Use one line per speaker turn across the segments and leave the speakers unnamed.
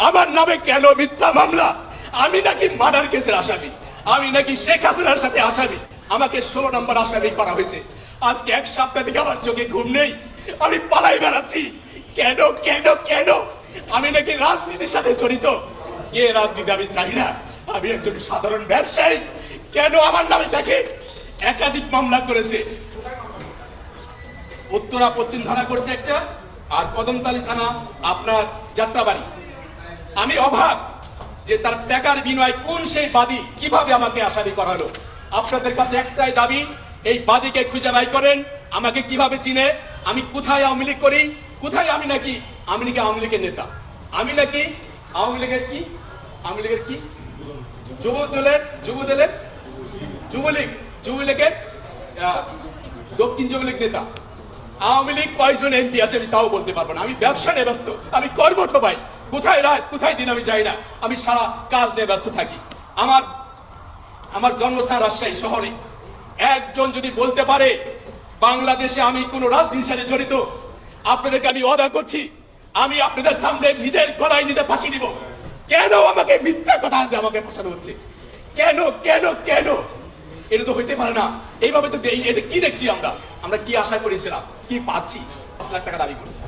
আমার নামে কেন মিথ্যা মামলা? আমি নাকি মার্ডার কেসের আসামি, আমি নাকি শেখ হাসিনার সাথে আসামি, আমাকে 16 নম্বর আসামি করা হয়েছে। আজকে এক সপ্তাহ থেকে আমার চোখে ঘুম নেই, আমি পালাই বেড়াচ্ছি। কেন কেন কেন? আমি নাকি রাজনীতির সাথে জড়িত? কে রাজনীতি আমি জানি না, আমি একজন সাধারণ ব্যবসায়ী। কেন আমার নামে তাকে একাধিক মামলা করেছে? উত্তরা পশ্চিম থানা করছে একটা, আর কদমতলী থানা আপনার যাত্রাবাড়ি। আমি অবাক যে তার টাকার বিনিময়ে কোন সেই বাদী কিভাবে আমাকে আসামি করালো। আপনাদের কাছে একটাই দাবি, এই বাদীকে খুঁজে বাই করেন। আমাকে কিভাবে চিনে, আমি কোথায় আওয়ামী লীগ করি, কোথায় আমি নাকি আওয়ামী লীগের নেতা, আমি নাকি আওয়ামী লীগের কি, আওয়ামী লীগের কি, যুবলীগের দক্ষিণ যুবলীগ নেতা। আওয়ামী লীগ কয়জন এমপি আছে আমি তাও বলতে পারবো না। আমি ব্যবসা নিয়ে ব্যস্ত, আমি কর্মঠ ভাই। কোথায় রাত কোথায় দিন আমি যাই না, আমি সারা কাজ নিয়ে ব্যস্ত থাকি। আমার জন্মস্থান রাজশাহী শহরে। একজন যদি বলতে পারে বাংলাদেশে আমি কোন রাজনীতির সাথে জড়িত, আপনাদেরকে আমি ওয়াদা করছি, আমি আপনাদের সামনে নিজের গলায় নিজে ফাঁসি দিব। কেন আমাকে মিথ্যা কথা আমাকে ফাঁসানো হচ্ছে? কেন কেন কেন? এটা তো হইতে পারে না। এইভাবে তো এটা কি দেখছি আমরা কি আশা করেছিলাম, কি পাচ্ছি? 5 লাখ টাকা দাবি করছি।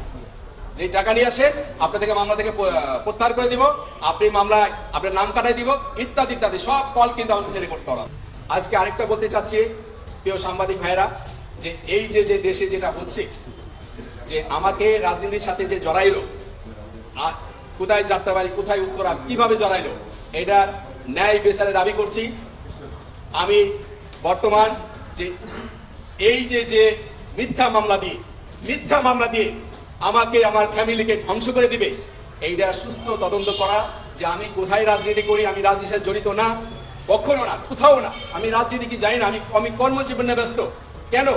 যে টাকা নিয়ে আসে আপনাদেরকে মামলা থেকে প্রত্যাহার করে দিব, আপনি মামলায় আপনার নাম কাটাই দিব, ইত্যাদি ইত্যাদি সব কল কিন্তু আমাদের রেকর্ড করা। আজকে আরেকটা বলতে চাচ্ছি প্রিয় সাংবাদিক ভাইরা, যে এই যে দেশে যেটা হচ্ছে, যে আমাকে রাজনীতির সাথে যে জড়াইলো, আর কোথায় যাত্রাবাড়ি কোথায় উত্তরা কিভাবে জড়াইলো, এটার ন্যায় বিচারে দাবি করছি। আমি বর্তমান যে এই যে মিথ্যা মামলা দিয়ে আমাকে আমার ফ্যামিলিকে ধ্বংস করে দিবে, এইটা সুস্থ তদন্ত করা, যে আমি কোথায় রাজনীতি করি, আমি রাজনীতির সাথে জড়িত না, কখনো না, কোথাও না। আমি রাজনীতি কি জানি না, আমি কর্মজীবনে ব্যস্ত। কেন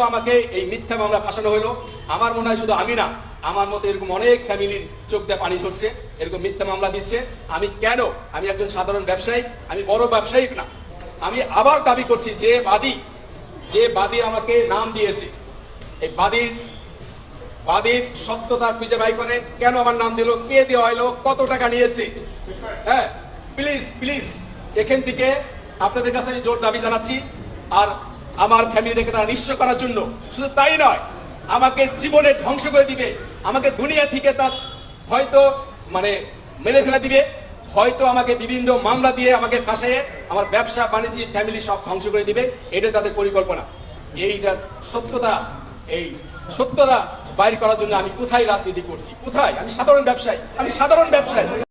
আমাকে এই মিথ্যা মামলা ফাঁসানো হলো? আমার মনে হয় শুধু আমি না, আমার মতো এরকম অনেক ফ্যামিলির চোখ দিয়ে পানি ঝরছে, এরকম মিথ্যা মামলা দিচ্ছে। আমি একজন সাধারণ ব্যবসায়ী, আমি বড় ব্যবসায়ী না। আমি আবার দাবি করছি, যে বাদী আমাকে নাম দিয়েছে, এই বাদীর সত্যতা খুঁজে বাই করেন। কেন আমার নাম দিল, কে দেওয়া হলো, কত টাকা নিয়েছে? হ্যাঁ, প্লিজ এখান থেকে আপনাদের কাছে আমি জোর দাবি জানাচ্ছি। আর আমার ফ্যামিলিটাকে তারা নিঃস্ব করার জন্য, শুধু তাই নয়, আমাকে জীবনে ধ্বংস করে দিবে, আমাকে দুনিয়া থেকে তার হয়তো মেরে ফেলে দিবে, হয়তো আমাকে বিভিন্ন মামলা দিয়ে আমাকে ফাঁসিয়ে আমার ব্যবসা বাণিজ্য ফ্যামিলি সব ধ্বংস করে দিবে। এটা তাদের পরিকল্পনা। এইটার সত্যতা বাইর করার জন্য আমি কোথায় রাজনীতি করছি, কোথায়? আমি সাধারণ ব্যবসায়ী।